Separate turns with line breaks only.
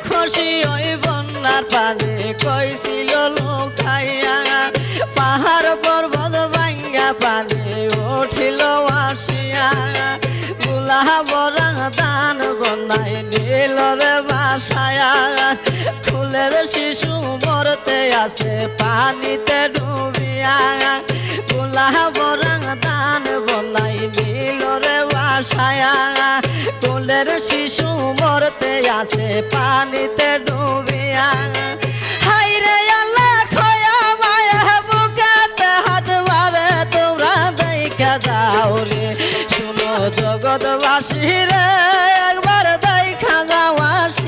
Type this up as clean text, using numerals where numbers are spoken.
খুশি ওই বন্যার পানি কইছিল লুকাইয়া পাহাড় পর্বত ভাঙ্গা পানি উঠিল আসিয়া গুলা বরং দান বনাই নীল রে বাসায়া ফুলের শিশু মরতে আছে পানিতে ডুবিয়া গুলা বরং দান বনাই নীল রে বাসায়া ফুলের শিশু মরতে আছে পানিতে ডুবিয়া হাইরে আল্লাহ খয়া মায়া বুকেতে হাত মারে তোমরা দেখা যাও রে শুনো জগৎবাসী